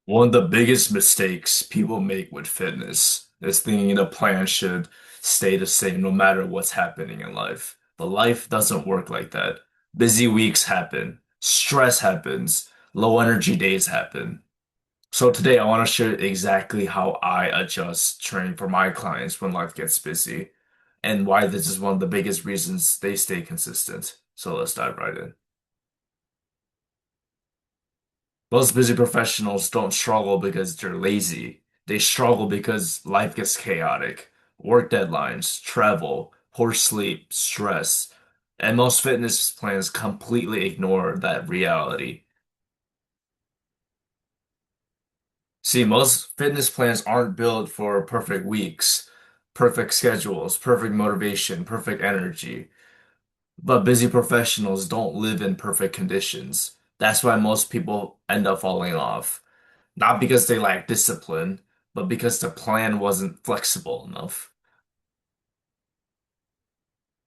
One of the biggest mistakes people make with fitness is thinking the plan should stay the same no matter what's happening in life. But life doesn't work like that. Busy weeks happen, stress happens, low energy days happen. So today I want to share exactly how I adjust training for my clients when life gets busy and why this is one of the biggest reasons they stay consistent. So let's dive right in. Most busy professionals don't struggle because they're lazy. They struggle because life gets chaotic. Work deadlines, travel, poor sleep, stress, and most fitness plans completely ignore that reality. See, most fitness plans aren't built for perfect weeks, perfect schedules, perfect motivation, perfect energy. But busy professionals don't live in perfect conditions. That's why most people end up falling off. Not because they lack discipline, but because the plan wasn't flexible enough.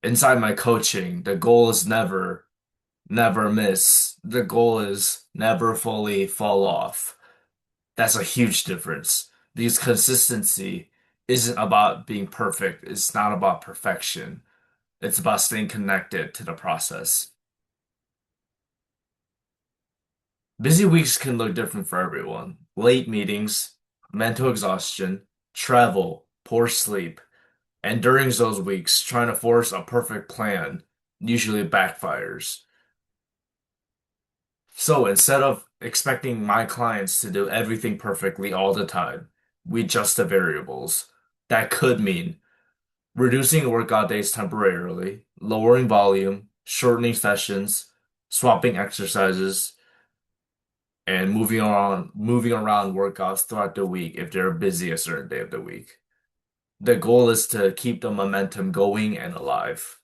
Inside my coaching, the goal is never miss. The goal is never fully fall off. That's a huge difference because consistency isn't about being perfect. It's not about perfection. It's about staying connected to the process. Busy weeks can look different for everyone. Late meetings, mental exhaustion, travel, poor sleep. And during those weeks, trying to force a perfect plan usually backfires. So instead of expecting my clients to do everything perfectly all the time, we adjust the variables. That could mean reducing workout days temporarily, lowering volume, shortening sessions, swapping exercises, and moving around workouts throughout the week if they're busy a certain day of the week. The goal is to keep the momentum going and alive.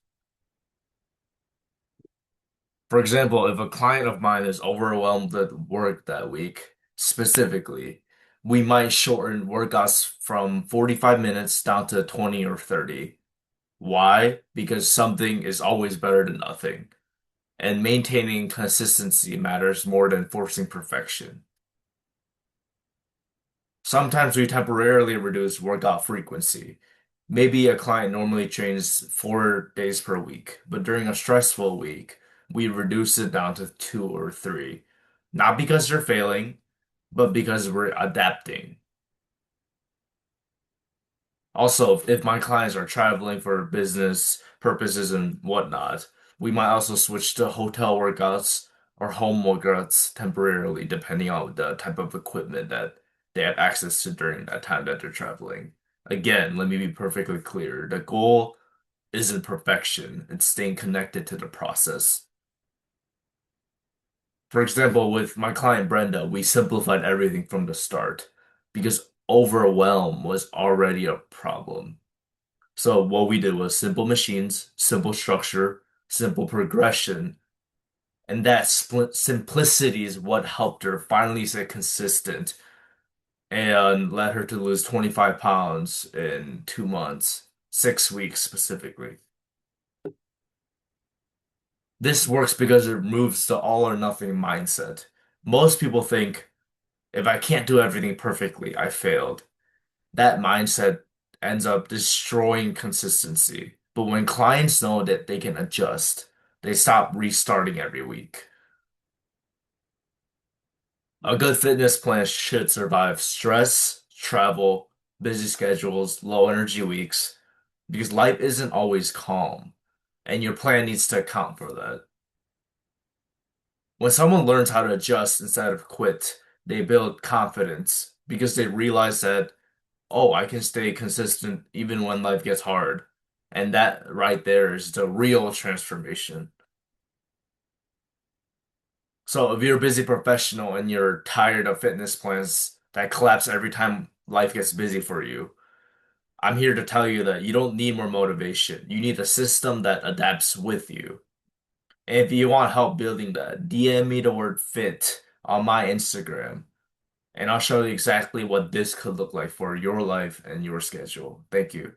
For example, if a client of mine is overwhelmed with work that week, specifically, we might shorten workouts from 45 minutes down to 20 or 30. Why? Because something is always better than nothing, and maintaining consistency matters more than forcing perfection. Sometimes we temporarily reduce workout frequency. Maybe a client normally trains 4 days per week, but during a stressful week, we reduce it down to two or three. Not because they're failing, but because we're adapting. Also, if my clients are traveling for business purposes and whatnot, we might also switch to hotel workouts or home workouts temporarily, depending on the type of equipment that they have access to during that time that they're traveling. Again, let me be perfectly clear. The goal isn't perfection, it's staying connected to the process. For example, with my client Brenda, we simplified everything from the start because overwhelm was already a problem. So what we did was simple machines, simple structure, simple progression, and that split simplicity is what helped her finally stay consistent and led her to lose 25 pounds in 2 months, 6 weeks specifically. This works because it removes the all or nothing mindset. Most people think if I can't do everything perfectly, I failed. That mindset ends up destroying consistency. But when clients know that they can adjust, they stop restarting every week. A good fitness plan should survive stress, travel, busy schedules, low energy weeks, because life isn't always calm, and your plan needs to account for that. When someone learns how to adjust instead of quit, they build confidence because they realize that oh, I can stay consistent even when life gets hard. And that right there is the real transformation. So if you're a busy professional and you're tired of fitness plans that collapse every time life gets busy for you, I'm here to tell you that you don't need more motivation. You need a system that adapts with you. And if you want help building that, DM me the word fit on my Instagram, and I'll show you exactly what this could look like for your life and your schedule. Thank you.